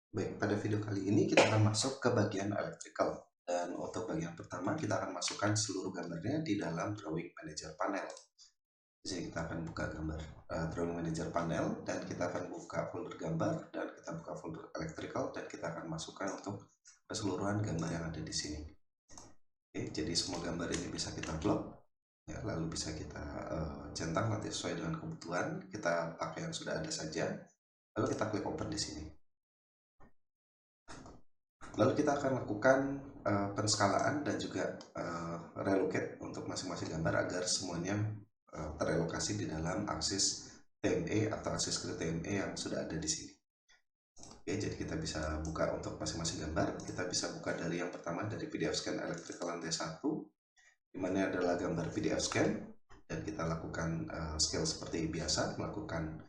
Baik, pada video kali ini kita akan masuk ke bagian electrical. Dan untuk bagian pertama kita akan masukkan seluruh gambarnya di dalam Drawing Manager Panel. Jadi kita akan buka gambar Drawing Manager Panel dan kita akan buka folder gambar dan kita buka folder electrical dan kita akan masukkan untuk keseluruhan gambar yang ada di sini. Oke, jadi semua gambar ini bisa kita blok, ya, lalu bisa kita centang nanti sesuai dengan kebutuhan. Kita pakai yang sudah ada saja, lalu kita klik open di sini. Lalu kita akan lakukan penskalaan dan juga relocate untuk masing-masing gambar agar semuanya terrelokasi di dalam aksis TME atau aksis grid TME yang sudah ada di sini. Oke, jadi kita bisa buka untuk masing-masing gambar. Kita bisa buka dari yang pertama dari PDF scan electrical lantai 1, di mana adalah gambar PDF scan, dan kita lakukan scale seperti biasa, melakukan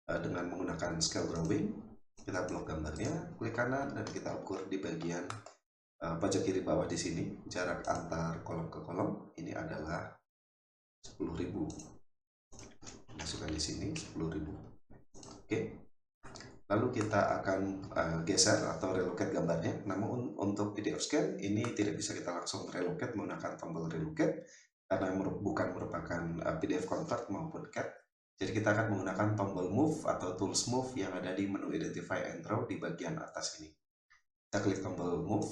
dengan menggunakan scale drawing. Kita blok gambarnya, klik kanan, dan kita ukur di bagian pojok kiri bawah di sini. Jarak antar kolom ke kolom ini adalah 10.000. Masukkan di sini 10.000. Oke. Lalu kita akan geser atau relocate gambarnya. Namun untuk PDF scan ini tidak bisa kita langsung relocate menggunakan tombol relocate karena bukan merupakan PDF convert maupun cat. Jadi kita akan menggunakan tombol move atau tools move yang ada di menu identify and draw di bagian atas ini. Kita klik tombol move,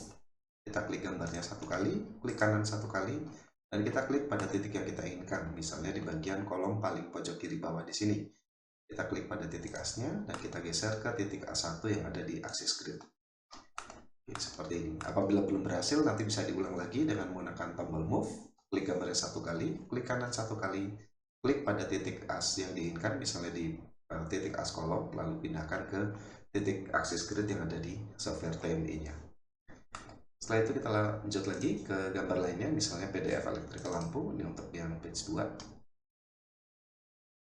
kita klik gambarnya satu kali, klik kanan satu kali, dan kita klik pada titik yang kita inginkan. Misalnya di bagian kolom paling pojok kiri bawah di sini. Kita klik pada titik asnya dan kita geser ke titik A1 yang ada di aksis grid. Oke, seperti ini. Apabila belum berhasil, nanti bisa diulang lagi dengan menggunakan tombol move. Klik gambarnya satu kali, klik kanan satu kali, klik pada titik as yang diinginkan, misalnya di titik as kolom, lalu pindahkan ke titik aksis grid yang ada di software TMI-nya. Setelah itu kita lanjut lagi ke gambar lainnya, misalnya PDF electrical lampu, ini untuk yang page 2.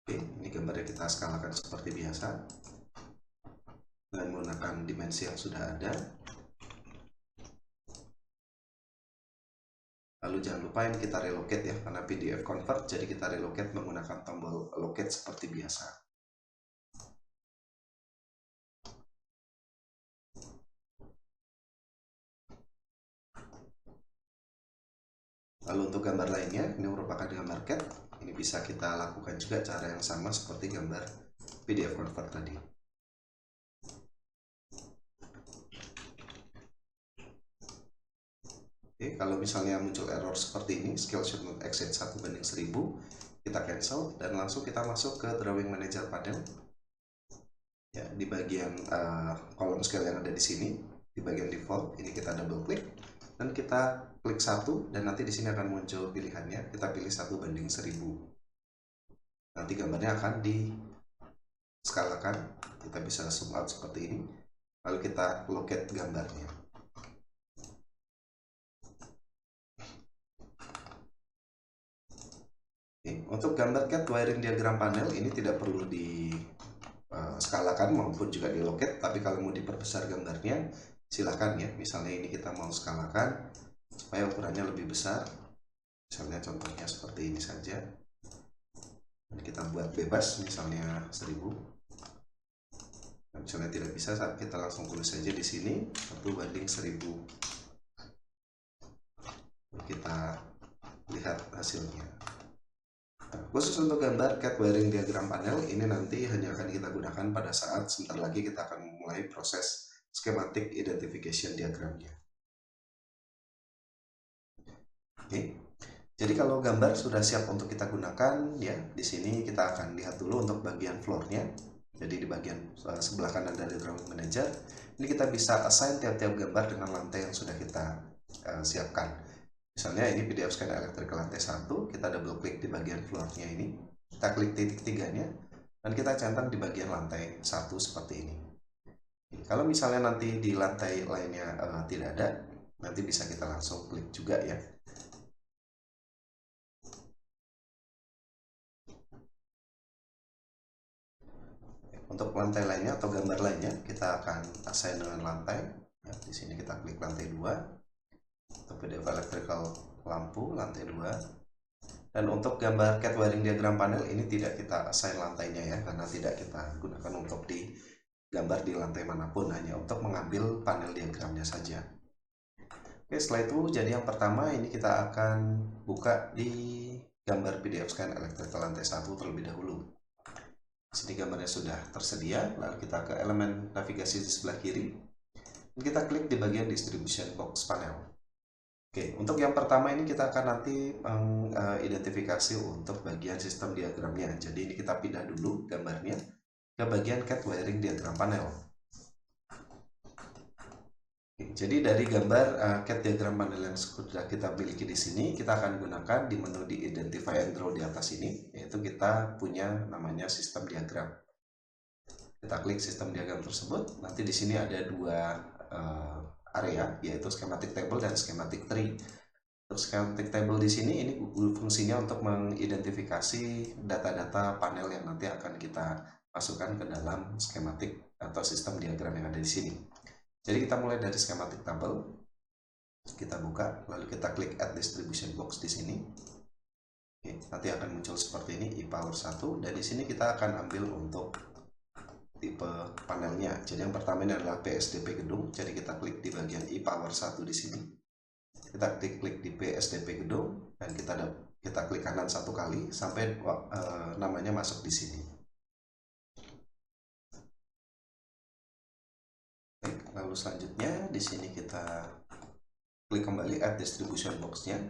Oke, ini gambarnya kita skalakan seperti biasa dengan menggunakan dimensi yang sudah ada. Lalu jangan lupa ini kita relocate ya, karena PDF convert, jadi kita relocate menggunakan tombol locate seperti biasa. Lalu untuk gambar lainnya, ini merupakan gambar CAD. Ini bisa kita lakukan juga cara yang sama seperti gambar PDF convert tadi. Oke, kalau misalnya muncul error seperti ini, scale should not exceed 1:1000, kita cancel dan langsung kita masuk ke Drawing Manager Panel. Ya, di bagian kolom scale yang ada di sini, di bagian default, ini kita double klik dan kita klik 1 dan nanti di sini akan muncul pilihannya. Kita pilih 1:1000. Nanti gambarnya akan diskalakan. Kita bisa zoom out seperti ini. Lalu kita locate gambarnya. Oke, untuk gambar CAD wiring diagram panel ini tidak perlu diskalakan maupun juga di locate, tapi kalau mau diperbesar gambarnya silahkan ya. Misalnya ini kita mau skalakan supaya ukurannya lebih besar, misalnya contohnya seperti ini saja. Dan kita buat bebas misalnya 1000. Nah, misalnya tidak bisa, kita langsung tulis saja di sini 1:1000. Kita lihat hasilnya. Nah, khusus untuk gambar CAD wiring diagram panel ini nanti hanya akan kita gunakan pada saat sebentar lagi kita akan memulai proses schematic identification diagramnya. Oke. Jadi kalau gambar sudah siap untuk kita gunakan, ya di sini kita akan lihat dulu untuk bagian floornya. Jadi di bagian sebelah kanan dari Drawing Manager, ini kita bisa assign tiap-tiap gambar dengan lantai yang sudah kita siapkan. Misalnya ini PDF scan electrical lantai 1, kita double klik di bagian floornya ini, kita klik titik 3-nya, dan kita centang di bagian lantai 1 seperti ini. Kalau misalnya nanti di lantai lainnya tidak ada, nanti bisa kita langsung klik juga ya. Untuk lantai lainnya atau gambar lainnya, kita akan assign dengan lantai. Ya, di sini kita klik lantai 2. Untuk PDF electrical lampu, lantai 2. Dan untuk gambar CAD wiring diagram panel ini tidak kita assign lantainya ya, karena tidak kita gunakan untuk di gambar di lantai manapun, hanya untuk mengambil panel diagramnya saja. Oke, setelah itu jadi yang pertama ini kita akan buka di gambar PDF scan elektrik lantai 1 terlebih dahulu. Di sini gambarnya sudah tersedia, lalu kita ke elemen navigasi di sebelah kiri. Kita klik di bagian distribution box panel. Oke, untuk yang pertama ini kita akan nanti mengidentifikasi untuk bagian sistem diagramnya. Jadi ini kita pindah dulu gambarnya ke bagian CAD wiring diagram panel. Oke, jadi dari gambar CAD diagram panel yang sudah kita miliki di sini, kita akan gunakan di menu di identify and draw di atas ini, yaitu kita punya namanya sistem diagram. Kita klik sistem diagram tersebut. Nanti di sini ada dua area, yaitu schematic table dan schematic tree. Untuk schematic table di sini ini fungsinya untuk mengidentifikasi data-data panel yang nanti akan kita masukkan ke dalam schematic atau sistem diagram yang ada di sini. Jadi kita mulai dari schematic table, kita buka, lalu kita klik add distribution box di sini. Oke, nanti akan muncul seperti ini, I power 1, dan di sini kita akan ambil untuk tipe panelnya. Jadi yang pertama ini adalah PSDP gedung. Jadi kita klik di bagian I power 1 di sini. Kita klik di PSDP gedung dan kita klik kanan satu kali sampai namanya masuk di sini. Lalu selanjutnya di sini kita klik kembali add distribution box-nya.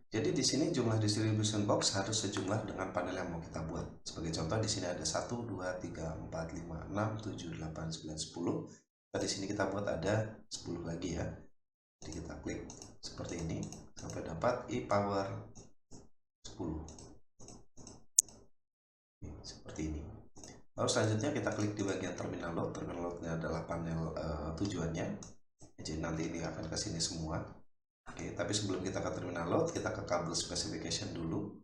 Jadi di sini jumlah distribution box harus sejumlah dengan panel yang mau kita buat. Sebagai contoh di sini ada 1, 2, 3, 4, 5, 6, 7, 8, 9, 10. Di sini kita buat ada 10 lagi ya. Jadi kita klik seperti ini sampai dapat I power 10. Seperti ini. Lalu selanjutnya kita klik di bagian terminal load. Terminal loadnya adalah panel tujuannya. Jadi nanti ini akan ke sini semua. Oke, tapi sebelum kita ke terminal load, kita ke kabel specification dulu.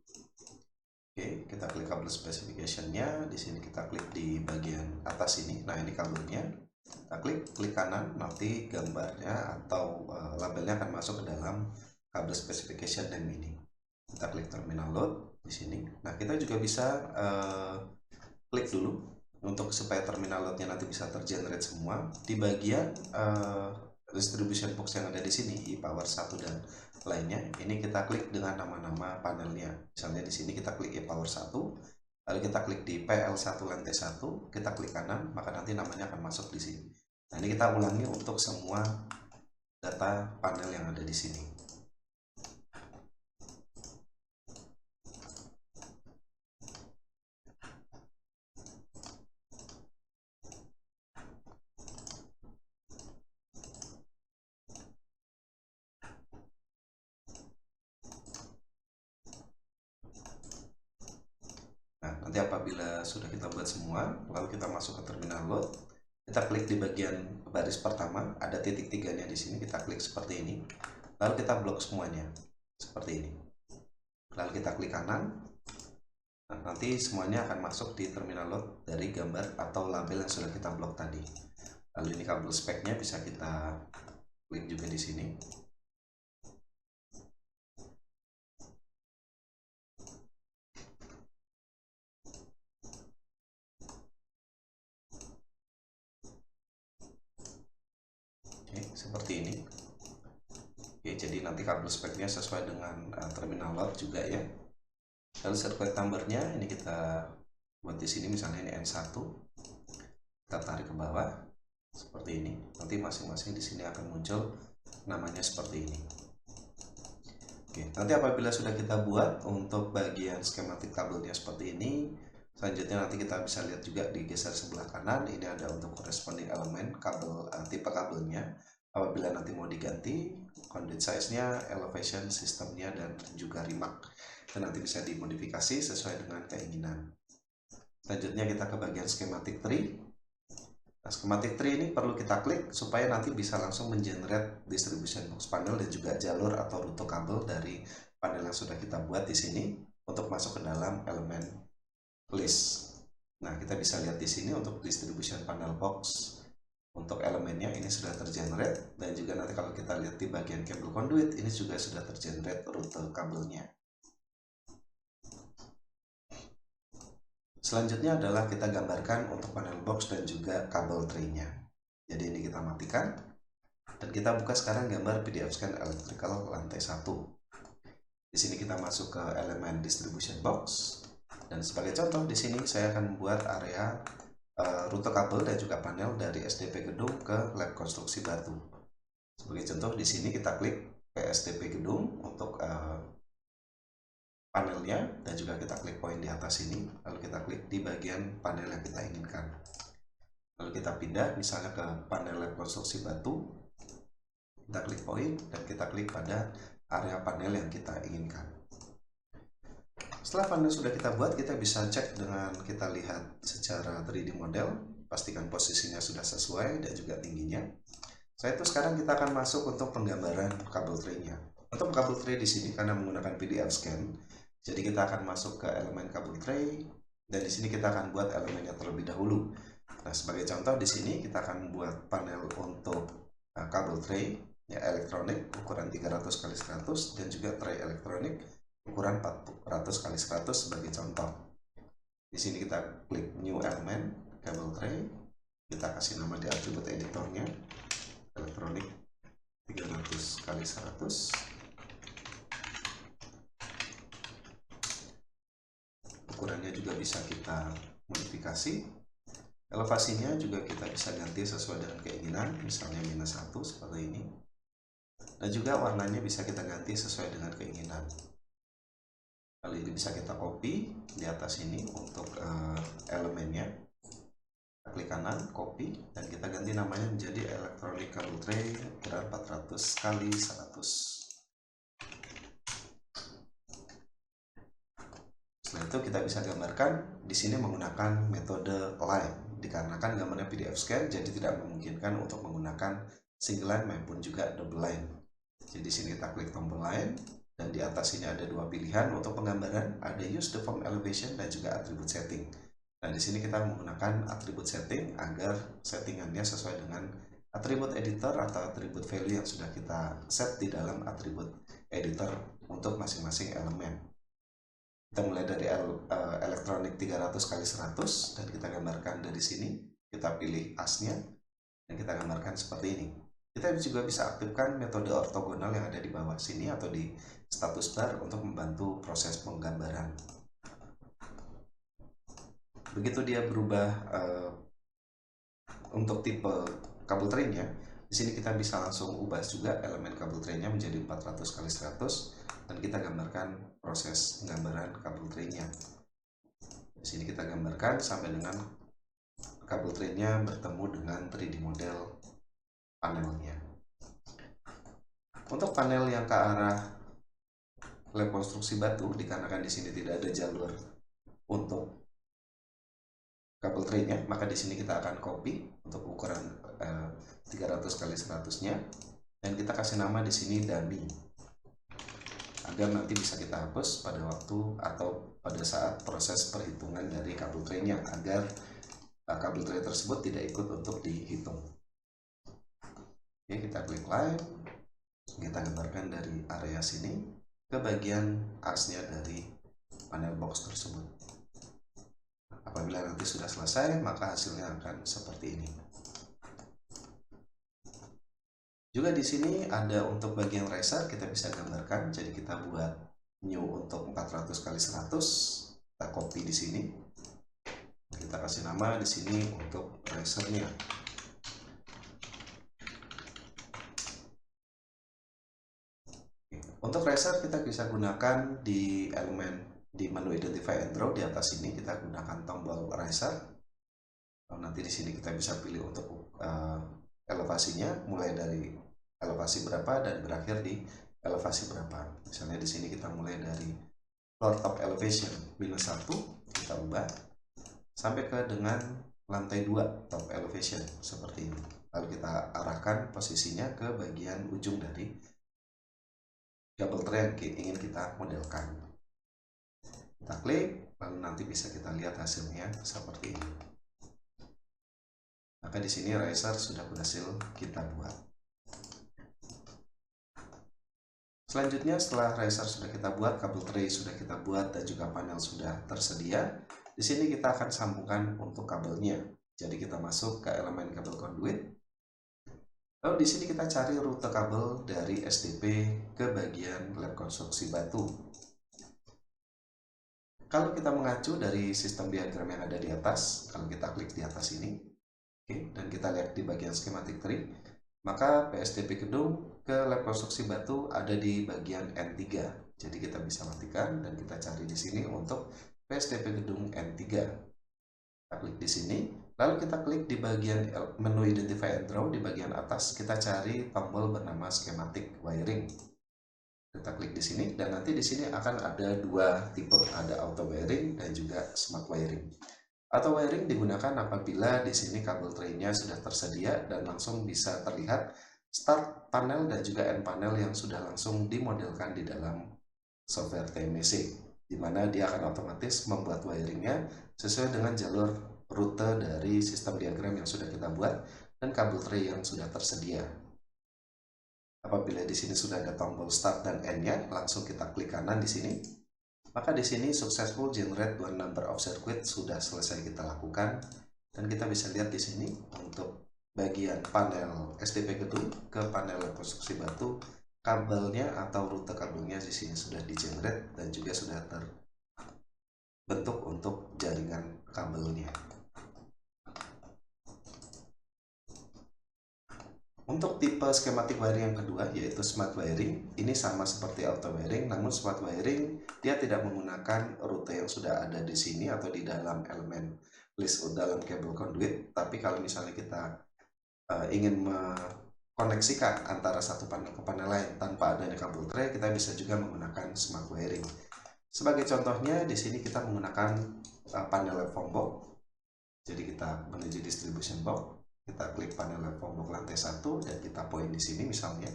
Oke, kita klik kabel specification-nya. Di sini kita klik di bagian atas ini. Nah, ini kabelnya. Kita klik kanan, nanti gambarnya atau labelnya akan masuk ke dalam kabel specification name ini. Kita klik terminal load di sini. Nah, kita juga bisa klik dulu untuk supaya terminal loadnya nanti bisa tergenerate semua di bagian distribution box yang ada di sini, I power 1 dan lainnya. Ini kita klik dengan nama-nama panelnya. Misalnya di sini kita klik I power 1, lalu kita klik di PL1 lantai 1, kita klik kanan, maka nanti namanya akan masuk di sini. Nah, ini kita ulangi untuk semua data panel yang ada di sini. Nanti apabila sudah kita buat semua, lalu kita masuk ke terminal load, kita klik di bagian baris pertama, ada titik tiganya di sini, kita klik seperti ini, lalu kita blok semuanya seperti ini, lalu kita klik kanan. Nah, nanti semuanya akan masuk di terminal load dari gambar atau label yang sudah kita blok tadi. Lalu ini kabel speknya bisa kita klik juga di sini. Seperti ini. Oke, jadi nanti kabel speknya sesuai dengan terminal load juga ya. Lalu circuit numbernya ini kita buat di sini, misalnya ini N1, kita tarik ke bawah seperti ini. Nanti masing-masing di sini akan muncul namanya seperti ini. Oke, nanti apabila sudah kita buat untuk bagian skematik kabelnya seperti ini, selanjutnya nanti kita bisa lihat juga digeser sebelah kanan. Ini ada untuk corresponding elemen kabel, tipe kabelnya. Apabila nanti mau diganti conduit size-nya, elevation sistemnya, dan juga remark, itu nanti bisa dimodifikasi sesuai dengan keinginan. Selanjutnya kita ke bagian schematic tree. Nah, schematic tree ini perlu kita klik supaya nanti bisa langsung mengenerate distribution box panel dan juga jalur atau rute kabel dari panel yang sudah kita buat di sini untuk masuk ke dalam elemen list. Nah, kita bisa lihat di sini untuk distribution panel box. Untuk elemennya ini sudah tergenerate, dan juga nanti kalau kita lihat di bagian kabel conduit ini juga sudah tergenerate rute kabelnya. Selanjutnya adalah kita gambarkan untuk panel box dan juga kabel tray-nya. Jadi ini kita matikan dan kita buka sekarang gambar PDF scan electrical lantai 1. Di sini kita masuk ke elemen distribution box dan sebagai contoh di sini saya akan membuat area rute kabel dan juga panel dari SDP gedung ke lab konstruksi batu. Sebagai contoh di sini kita klik SDP gedung untuk panelnya dan juga kita klik poin di atas ini, lalu kita klik di bagian panel yang kita inginkan. Lalu kita pindah misalnya ke panel lab konstruksi batu, kita klik poin dan kita klik pada area panel yang kita inginkan. Setelah panel sudah kita buat, kita bisa cek dengan kita lihat secara 3D model, pastikan posisinya sudah sesuai dan juga tingginya. Setelah itu sekarang kita akan masuk untuk penggambaran kabel tray-nya. Untuk kabel tray di sini karena menggunakan PDF scan, jadi kita akan masuk ke elemen kabel tray dan di sini kita akan buat elemennya terlebih dahulu. Nah, sebagai contoh di sini kita akan membuat panel untuk kabel tray ya elektronik ukuran 300x100 dan juga tray elektronik ukuran 400x100 sebagai contoh. Di sini kita klik new element kabel tray, kita kasih nama di atribut editornya elektronik 300x100. Ukurannya juga bisa kita modifikasi. Elevasinya juga kita bisa ganti sesuai dengan keinginan, misalnya -1 seperti ini. Dan juga warnanya bisa kita ganti sesuai dengan keinginan. Lalu ini bisa kita copy di atas ini untuk elemennya. Kita klik kanan, copy, dan kita ganti namanya menjadi electronic cable tray ukuran 400x100. Setelah itu kita bisa gambarkan di sini menggunakan metode line, dikarenakan gambarnya PDF scan jadi tidak memungkinkan untuk menggunakan single line maupun juga double line. Jadi di sini kita klik tombol line dan di atas ini ada dua pilihan untuk penggambaran, ada use deform elevation dan juga attribute setting. Nah, di sini kita menggunakan attribute setting agar settingannya sesuai dengan atribut editor atau atribut value yang sudah kita set di dalam atribut editor untuk masing-masing elemen. Kita mulai dari elektronik 300x100 dan kita gambarkan dari sini, kita pilih asnya dan kita gambarkan seperti ini. Kita juga bisa aktifkan metode ortogonal yang ada di bawah sini atau di status bar untuk membantu proses penggambaran. Begitu dia berubah untuk tipe kabel tray-nya, di sini kita bisa langsung ubah juga elemen kabel tray-nya menjadi 400x100 dan kita gambarkan proses penggambaran kabel tray-nya. Di sini kita gambarkan sampai dengan kabel tray-nya bertemu dengan 3D model panelnya. Untuk panel yang ke arah lab konstruksi batu, dikarenakan di sini tidak ada jalur untuk kabel tray-nya, maka di sini kita akan copy untuk ukuran 300x100-nya dan kita kasih nama di sini dummy, agar nanti bisa kita hapus pada waktu atau pada saat proses perhitungan dari kabel tray-nya, agar kabel tray tersebut tidak ikut untuk dihitung. Oke, kita klik line, kita gambarkan dari area sini ke bagian asnya dari panel box tersebut. Apabila nanti sudah selesai, maka hasilnya akan seperti ini. Juga di sini ada untuk bagian riser kita bisa gambarkan. Jadi kita buat new untuk 400x100, kita copy di sini. Kita kasih nama di sini untuk risernya. Untuk riser kita bisa gunakan di elemen di menu identify and draw di atas ini, kita gunakan tombol riser. Nanti di sini kita bisa pilih untuk elevasinya mulai dari elevasi berapa dan berakhir di elevasi berapa. Misalnya di sini kita mulai dari floor top elevation -1, kita ubah sampai ke dengan lantai 2 top elevation seperti ini. Lalu kita arahkan posisinya ke bagian ujung dari kabel tray yang ingin kita modelkan. Kita klik, lalu nanti bisa kita lihat hasilnya seperti ini. Maka di sini riser sudah berhasil kita buat. Selanjutnya setelah riser sudah kita buat, kabel tray sudah kita buat dan juga panel sudah tersedia, Di sini kita akan sambungkan untuk kabelnya. Jadi kita masuk ke elemen kabel conduit. Lalu di sini kita cari rute kabel dari SDP ke bagian lab konstruksi batu. Kalau kita mengacu dari sistem diagram yang ada di atas, kalau kita klik di atas ini, dan kita lihat di bagian schematic tree, maka PSDB gedung ke lab konstruksi batu ada di bagian N3. Jadi kita bisa matikan dan kita cari di sini untuk PSDB gedung N3. Kita klik di sini, lalu kita klik di bagian menu Identify and Draw di bagian atas, kita cari tombol bernama Schematic Wiring. Kita klik di sini dan nanti di sini akan ada dua tipe, ada auto wiring dan juga smart wiring. Auto wiring digunakan apabila di sini kabel tray-nya sudah tersedia dan langsung bisa terlihat start panel dan juga end panel yang sudah langsung dimodelkan di dalam software TMEC, di mana dia akan otomatis membuat wiringnya sesuai dengan jalur rute dari sistem diagram yang sudah kita buat dan kabel tray yang sudah tersedia. Apabila di sini sudah ada tombol start dan end-nya, langsung kita klik kanan di sini. Maka di sini successful generate one number of circuit sudah selesai kita lakukan dan kita bisa lihat di sini untuk bagian panel SDP gedung ke panel konstruksi batu, kabelnya atau rute kabelnya di sini sudah di generate dan juga sudah terbentuk untuk jaringan kabelnya. Untuk tipe schematic wiring yang kedua yaitu smart wiring, ini sama seperti auto wiring, namun smart wiring dia tidak menggunakan rute yang sudah ada di sini atau di dalam elemen list dalam kabel conduit. Tapi kalau misalnya kita ingin mengkoneksikan antara satu panel ke panel lain tanpa adanya kabel tray, kita bisa juga menggunakan smart wiring. Sebagai contohnya di sini kita menggunakan panel form box. Jadi kita menuju distribution box. Kita klik panel form box lantai 1 dan kita point di sini misalnya.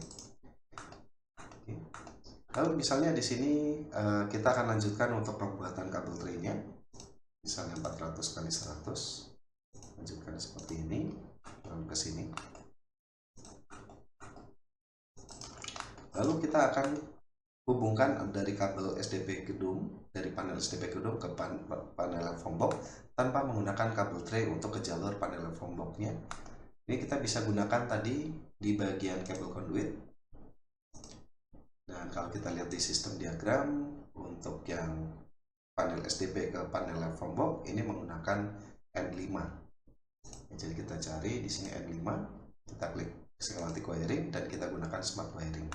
Oke. Lalu misalnya di sini kita akan lanjutkan untuk pembuatan kabel tray-nya. Misalnya 400 kali 100. Lanjutkan seperti ini, lalu ke sini. Lalu kita akan hubungkan dari kabel SDP gedung, dari panel SDP gedung ke panel form box tanpa menggunakan kabel tray untuk ke jalur panel form box-nya. Ini kita bisa gunakan tadi di bagian kabel conduit. Dan kalau kita lihat di sistem diagram untuk yang panel SDP ke panel form box ini menggunakan N5. Jadi kita cari di sini N5, kita klik schematic wiring dan kita gunakan smart wiring.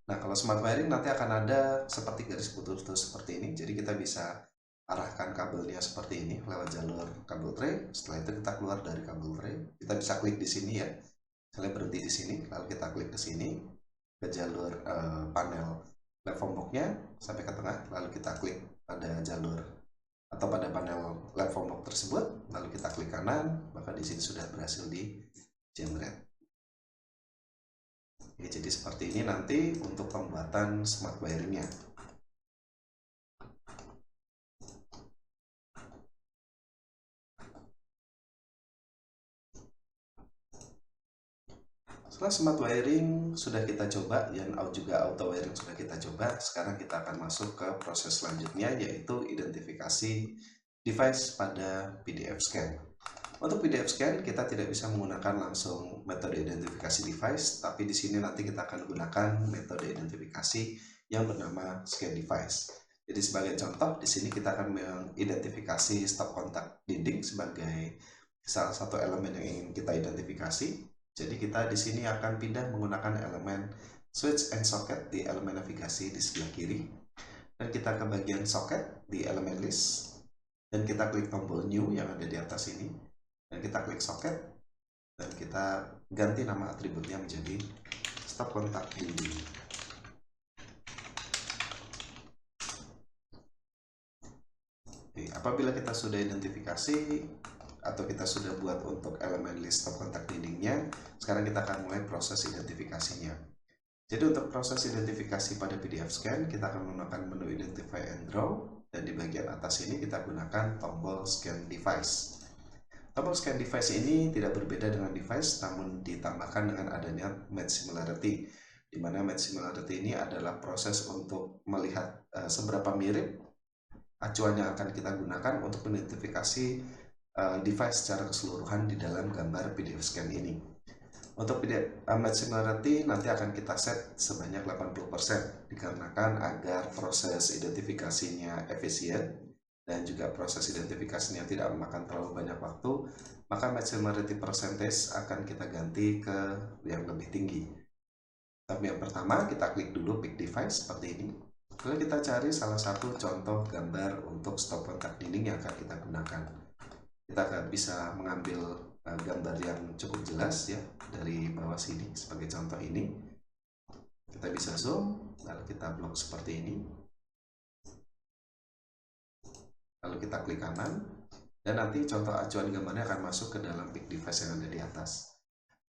Nah, kalau smart wiring nanti akan ada seperti garis putus seperti ini. Jadi kita bisa arahkan kabelnya seperti ini lewat jalur kabel tray. Setelah itu kita keluar dari kabel tray. Kita bisa klik di sini ya. Misalnya berhenti di sini, lalu kita klik ke sini ke jalur panel platform box-nya sampai ke tengah, lalu kita klik pada jalur atau pada panel platform box tersebut, lalu kita klik kanan, maka di sini sudah berhasil di generate. Oke, jadi seperti ini nanti untuk pembuatan smart wiring-nya. Setelah smart wiring sudah kita coba dan juga auto wiring sudah kita coba, sekarang kita akan masuk ke proses selanjutnya yaitu identifikasi device pada PDF scan. Untuk PDF scan kita tidak bisa menggunakan langsung metode identifikasi device, tapi di sini nanti kita akan gunakan metode identifikasi yang bernama scan device. Jadi sebagai contoh di sini kita akan mengidentifikasi stop kontak dinding sebagai salah satu elemen yang ingin kita identifikasi. Jadi kita di sini akan pindah menggunakan elemen switch and socket di elemen navigasi di sebelah kiri. Dan kita ke bagian socket di elemen list. Dan kita klik tombol new yang ada di atas ini. Dan kita klik socket. Dan kita ganti nama atributnya menjadi stop kontak dinding. Oke, apabila kita sudah identifikasi atau kita sudah buat untuk elemen list stop kontak dindingnya, sekarang kita akan mulai proses identifikasinya. Jadi untuk proses identifikasi pada PDF scan, kita akan menggunakan menu Identify and Draw, dan di bagian atas ini kita gunakan tombol Scan Device. Tombol Scan Device ini tidak berbeda dengan device, namun ditambahkan dengan adanya Match Similarity, di mana Match Similarity ini adalah proses untuk melihat seberapa mirip acuan yang akan kita gunakan untuk mengidentifikasi device secara keseluruhan di dalam gambar PDF scan ini. Untuk match similarity nanti akan kita set sebanyak 80% dikarenakan agar proses identifikasinya efisien dan juga proses identifikasinya tidak memakan terlalu banyak waktu, maka match similarity percentage akan kita ganti ke yang lebih tinggi. Tapi yang pertama kita klik dulu pick device seperti ini. Lalu kita cari salah satu contoh gambar untuk stop kontak dinding yang akan kita gunakan. Kita akan bisa mengambil gambar yang cukup jelas ya dari bawah sini sebagai contoh ini. Kita bisa zoom, lalu kita blok seperti ini, lalu kita klik kanan, dan nanti contoh acuan gambarnya akan masuk ke dalam pick device yang ada di atas.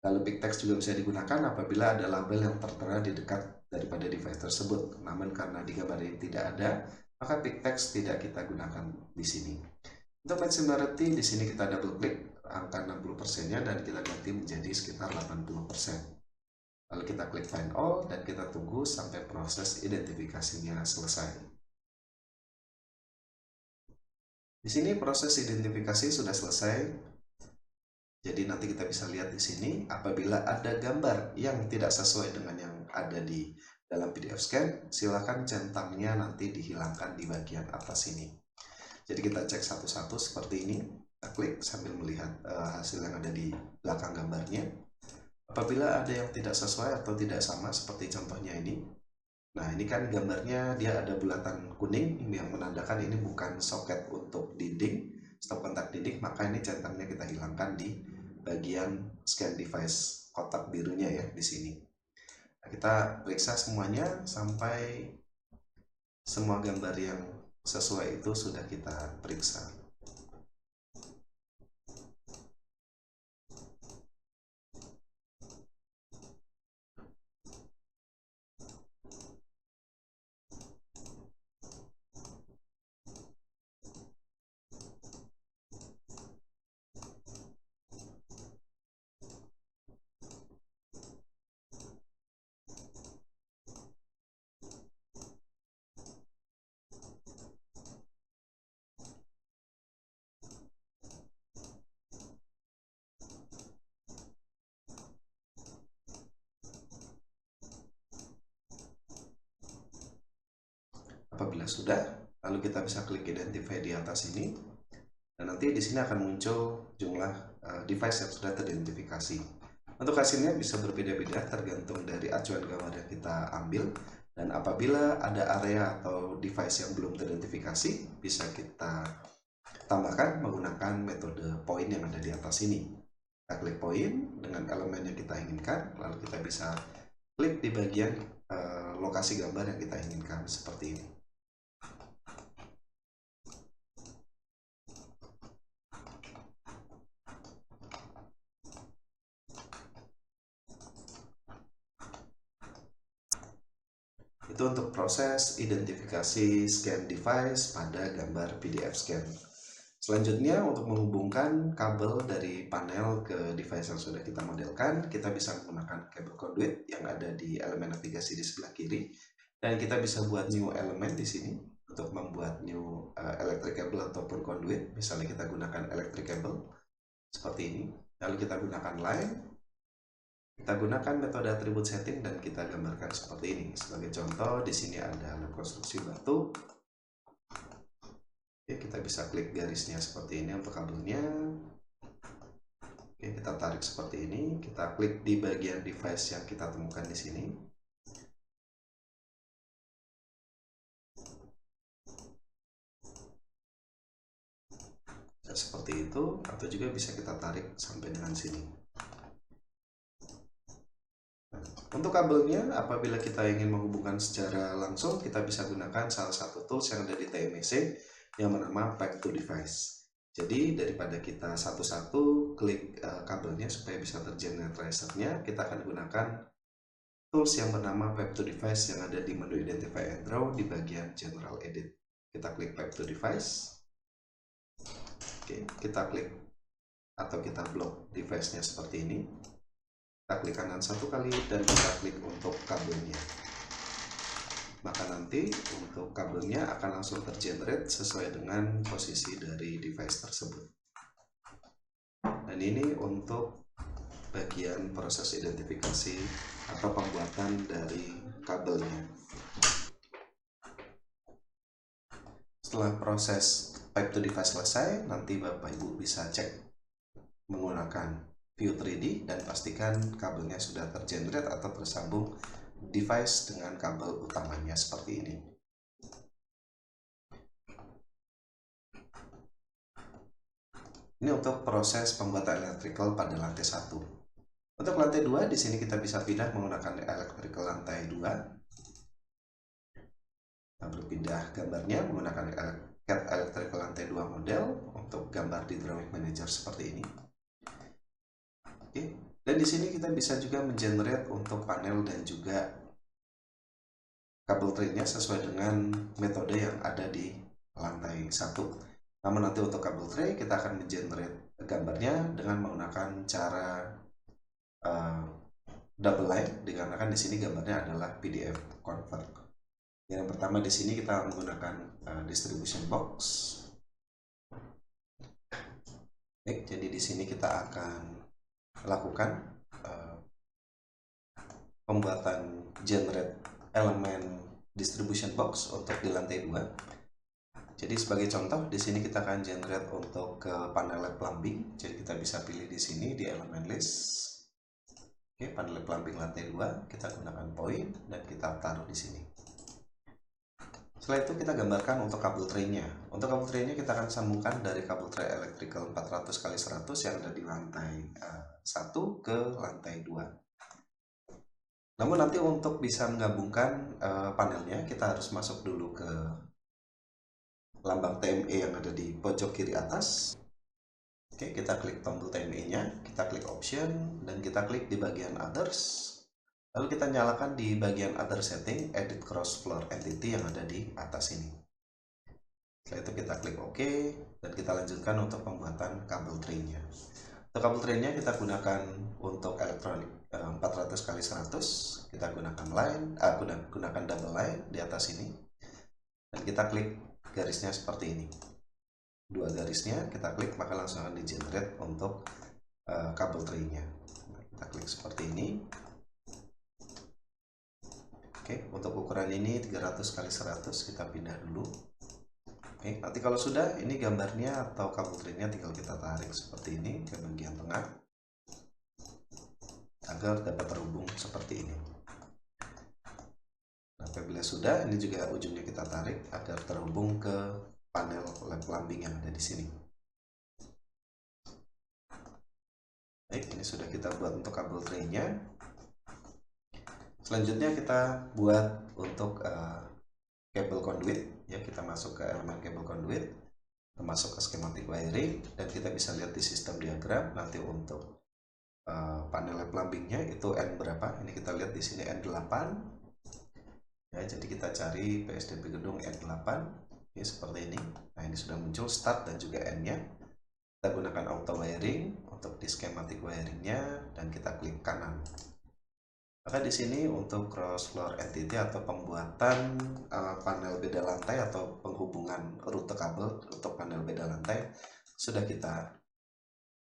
Lalu pick text juga bisa digunakan apabila ada label yang tertera di dekat daripada device tersebut. Namun karena di gambar ini tidak ada, maka pick text tidak kita gunakan di sini. Untuk match similarity di sini kita double klik angka 60%-nya dan kita ganti menjadi sekitar 80%. Lalu kita klik find all dan kita tunggu sampai proses identifikasinya selesai. Di sini proses identifikasi sudah selesai. Jadi nanti kita bisa lihat di sini apabila ada gambar yang tidak sesuai dengan yang ada di dalam PDF scan, silakan centangnya nanti dihilangkan di bagian atas ini. Jadi kita cek satu-satu seperti ini, kita klik sambil melihat hasil yang ada di belakang gambarnya. Apabila ada yang tidak sesuai atau tidak sama seperti contohnya ini, nah ini kan gambarnya dia ada bulatan kuning yang menandakan ini bukan soket untuk dinding, stop kontak dinding, maka ini centangnya kita hilangkan di bagian scan device kotak birunya ya di sini. Nah, kita periksa semuanya sampai semua gambar yang sesuai itu sudah kita periksa. Apabila sudah, lalu kita bisa klik identify di atas ini, dan nanti di sini akan muncul jumlah device yang sudah teridentifikasi. Untuk hasilnya bisa berbeda-beda tergantung dari acuan gambar yang kita ambil, dan apabila ada area atau device yang belum teridentifikasi, bisa kita tambahkan menggunakan metode point yang ada di atas ini. Kita klik point dengan elemen yang kita inginkan, lalu kita bisa klik di bagian lokasi gambar yang kita inginkan seperti ini. Itu untuk proses identifikasi scan device pada gambar PDF scan. Selanjutnya untuk menghubungkan kabel dari panel ke device yang sudah kita modelkan, kita bisa menggunakan kabel conduit yang ada di elemen navigasi di sebelah kiri, dan kita bisa buat new elemen di sini untuk membuat new electric cable ataupun conduit. Misalnya kita gunakan electric cable seperti ini, lalu kita gunakan line. Kita gunakan metode atribut setting dan kita gambarkan seperti ini. Sebagai contoh, di sini ada konstruksi batu. Oke, kita bisa klik garisnya seperti ini untuk kabelnya. Oke, kita tarik seperti ini. Kita klik di bagian device yang kita temukan di sini. Seperti itu, atau juga bisa kita tarik sampai dengan sini. Untuk kabelnya, apabila kita ingin menghubungkan secara langsung, kita bisa gunakan salah satu tools yang ada di TMEC yang bernama Pipe to Device. Jadi daripada kita satu-satu klik kabelnya supaya bisa tergenerate tracernya, kita akan gunakan tools yang bernama Pipe to Device yang ada di menu Identify and Draw di bagian General Edit. Kita klik Pipe to Device. Oke, kita klik atau kita blok device-nya seperti ini. Kita klik kanan satu kali dan kita klik untuk kabelnya. maka nanti untuk kabelnya akan langsung tergenerate sesuai dengan posisi dari device tersebut. Dan ini untuk bagian proses identifikasi atau pembuatan dari kabelnya. Setelah proses pipe to device selesai, nanti Bapak Ibu bisa cek menggunakan view 3D dan pastikan kabelnya sudah tergenerate atau tersambung device dengan kabel utamanya seperti ini. Ini untuk proses pembuatan electrical pada lantai 1. Untuk lantai 2, di sini kita bisa pindah menggunakan electrical lantai 2. Kita berpindah gambarnya menggunakan CAD electrical lantai 2 model untuk gambar di drawing manager seperti ini. Oke. Dan di sini kita bisa juga mengenerate untuk panel dan juga kabel tray-nya sesuai dengan metode yang ada di lantai 1. Namun nanti untuk kabel tray kita akan mengenerate gambarnya dengan menggunakan cara double line, dikarenakan di sini gambarnya adalah PDF convert. Yang pertama di sini kita menggunakan distribution box. Baik, jadi di sini kita akan lakukan pembuatan generate elemen distribution box untuk di lantai 2. Jadi sebagai contoh di sini kita akan generate untuk ke panel plumbing. Jadi kita bisa pilih di sini di elemen list. Oke, panel plumbing lantai 2 kita gunakan point dan kita taruh di sini. Setelah itu kita gambarkan untuk kabel tray-nya. Untuk kabel tray-nya kita akan sambungkan dari kabel tray electrical 400x100 yang ada di lantai 1 ke lantai 2. Namun nanti untuk bisa menggabungkan panelnya kita harus masuk dulu ke lambang TME yang ada di pojok kiri atas. Oke, kita klik tombol TME-nya, kita klik option, dan kita klik di bagian others. Lalu kita nyalakan di bagian other setting, edit cross floor entity yang ada di atas ini. Setelah itu kita klik OK, dan kita lanjutkan untuk pembuatan kabel tray-nya. Untuk kabel tray-nya kita gunakan untuk elektronik 400x100, kita gunakan gunakan double line di atas ini, dan kita klik garisnya seperti ini. Dua garisnya kita klik maka langsung akan di-generate untuk kabel tray-nya. Kita klik seperti ini. Oke, untuk ukuran ini 300x100 kita pindah dulu. Oke, nanti kalau sudah ini gambarnya atau kabel tray-nya tinggal kita tarik seperti ini ke bagian tengah agar dapat terhubung seperti ini. Nah, apabila sudah, ini juga ujungnya kita tarik agar terhubung ke panel lab plumbing yang ada di sini. Baik, ini sudah kita buat untuk kabel tray-nya. Selanjutnya kita buat untuk kabel conduit, ya kita masuk ke elemen kabel conduit, kita masuk ke schematic wiring, dan kita bisa lihat di sistem diagram nanti untuk panel plumbingnya itu N berapa. Ini kita lihat di sini N8. Ya, jadi kita cari PSDB gedung N8, ya seperti ini. Nah, ini sudah muncul start dan juga N-nya. Kita gunakan auto wiring untuk di schematic wiringnya dan kita klik kanan. Maka di sini untuk cross floor entity atau pembuatan panel beda lantai atau penghubungan rute kabel untuk panel beda lantai sudah kita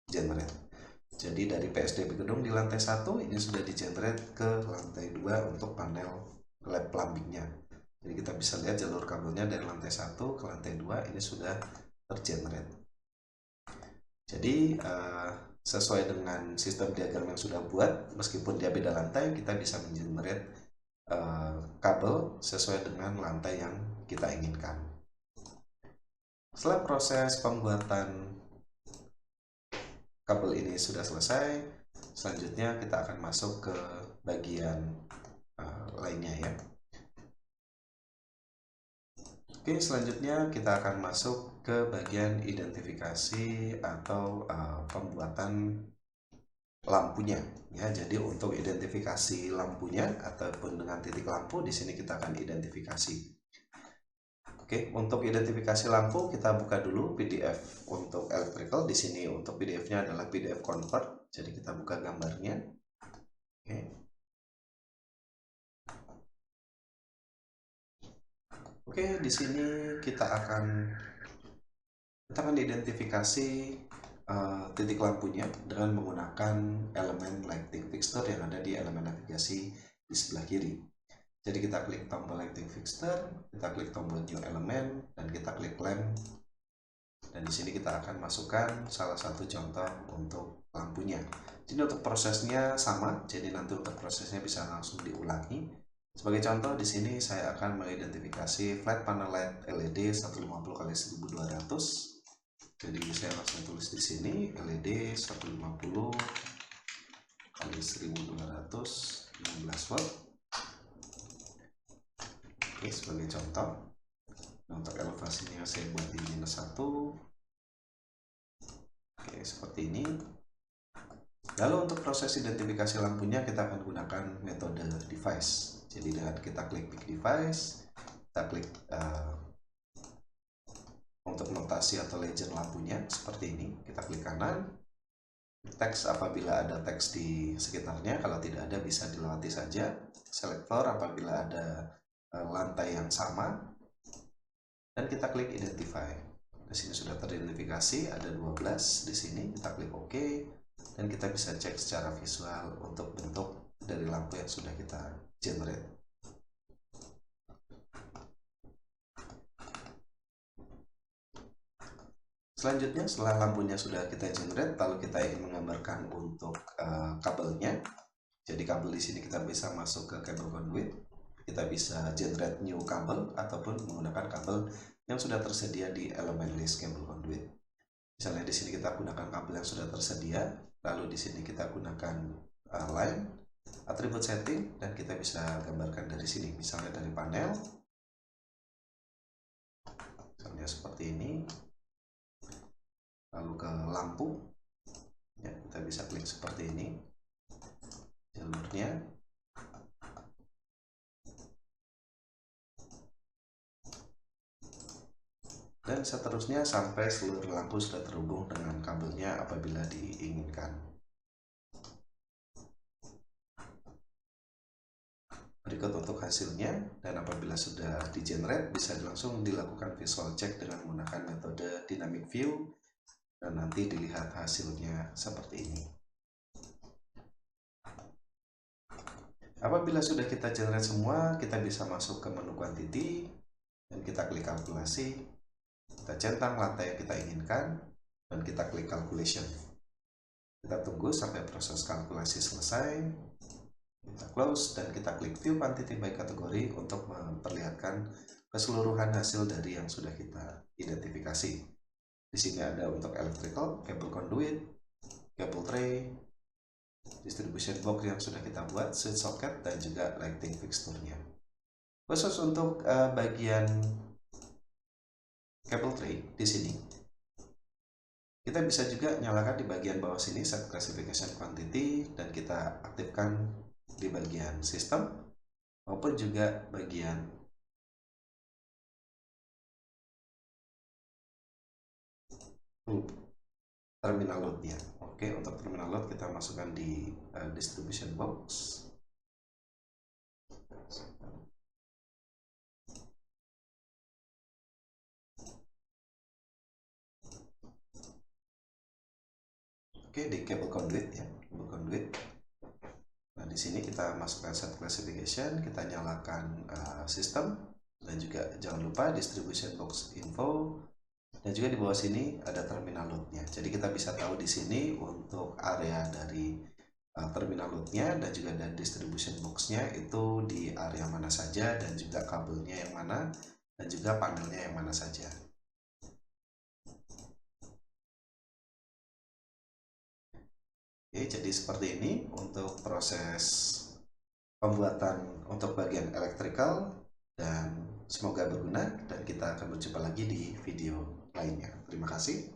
generate. Jadi dari PSDB gedung di lantai 1 ini sudah di generate ke lantai 2 untuk panel lab plumbingnya. Jadi kita bisa lihat jalur kabelnya dari lantai 1 ke lantai 2 ini sudah tergenerate. Jadi sesuai dengan sistem diagram yang sudah buat, meskipun dia beda lantai, kita bisa mengenerate kabel sesuai dengan lantai yang kita inginkan. Setelah proses pembuatan kabel ini sudah selesai, selanjutnya kita akan masuk ke bagian lainnya ya. Oke, selanjutnya kita akan masuk ke bagian identifikasi atau pembuatan lampunya ya. Jadi untuk identifikasi lampunya ataupun dengan titik lampu di sini kita akan identifikasi. Oke, untuk identifikasi lampu kita buka dulu PDF untuk electrical. Di sini untuk PDF-nya adalah PDF convert. Jadi kita buka gambarnya. Oke. Oke, di sini kita akan identifikasi titik lampunya dengan menggunakan elemen lighting fixture yang ada di elemen navigasi di sebelah kiri. Jadi kita klik tombol lighting fixture, kita klik tombol new element, dan kita klik lamp. Dan di sini kita akan masukkan salah satu contoh untuk lampunya. Jadi untuk prosesnya sama, jadi nanti untuk prosesnya bisa langsung diulangi. Sebagai contoh di sini saya akan mengidentifikasi flat panel light LED 150x1200. Jadi saya langsung tulis di sini LED 150 kali 1200 16 watt. Oke, sebagai contoh. Nah, untuk elevasinya saya buat di -1. Oke, seperti ini. Lalu untuk proses identifikasi lampunya kita akan gunakan metode device. Jadi dengan kita klik pick device, kita klik untuk notasi atau legend lampunya seperti ini, kita klik kanan. Teks apabila ada teks di sekitarnya, kalau tidak ada bisa dilewati saja. Selektor apabila ada lantai yang sama, dan kita klik identify. Di sini sudah teridentifikasi ada 12 di sini, kita klik OK, dan kita bisa cek secara visual untuk bentuk dari lampu yang sudah kita generate. Selanjutnya, setelah lampunya sudah kita generate, lalu kita ingin menggambarkan untuk kabelnya. Jadi kabel di sini kita bisa masuk ke kabel conduit, kita bisa generate new kabel ataupun menggunakan kabel yang sudah tersedia di elemen list kabel conduit. Misalnya di sini kita gunakan kabel yang sudah tersedia, lalu di sini kita gunakan line, atribut setting, dan kita bisa gambarkan dari sini, misalnya dari panel, misalnya seperti ini. Lalu ke lampu, ya, kita bisa klik seperti ini jalurnya. Dan seterusnya sampai seluruh lampu sudah terhubung dengan kabelnya apabila diinginkan. Berikut untuk hasilnya, dan apabila sudah di-generate bisa langsung dilakukan visual check dengan menggunakan metode dynamic view, dan nanti dilihat hasilnya seperti ini. Apabila sudah kita generate semua, kita bisa masuk ke menu quantity, dan kita klik kalkulasi, kita centang lantai yang kita inginkan, dan kita klik calculation. Kita tunggu sampai proses kalkulasi selesai, kita close, dan kita klik view quantity by kategori untuk memperlihatkan keseluruhan hasil dari yang sudah kita identifikasi. Di sini ada untuk electrical, cable conduit, cable tray, distribution box yang sudah kita buat, switch socket, dan juga lighting fixture-nya. Khusus untuk bagian cable tray di sini, kita bisa juga nyalakan di bagian bawah sini set classification quantity, dan kita aktifkan di bagian sistem maupun juga bagian terminal load-nya. Oke, untuk terminal load kita masukkan di distribution box. Oke, di cable conduit ya, cable conduit. Nah, di sini kita masukkan set classification, kita nyalakan sistem, dan juga jangan lupa distribution box info, dan juga di bawah sini ada terminal load-nya. Jadi kita bisa tahu di sini untuk area dari terminal load-nya dan juga dari distribution box-nya itu di area mana saja, dan juga kabelnya yang mana, dan juga panelnya yang mana saja. Oke, jadi seperti ini untuk proses pembuatan untuk bagian electrical, dan semoga berguna, dan kita akan berjumpa lagi di video lainnya. Terima kasih.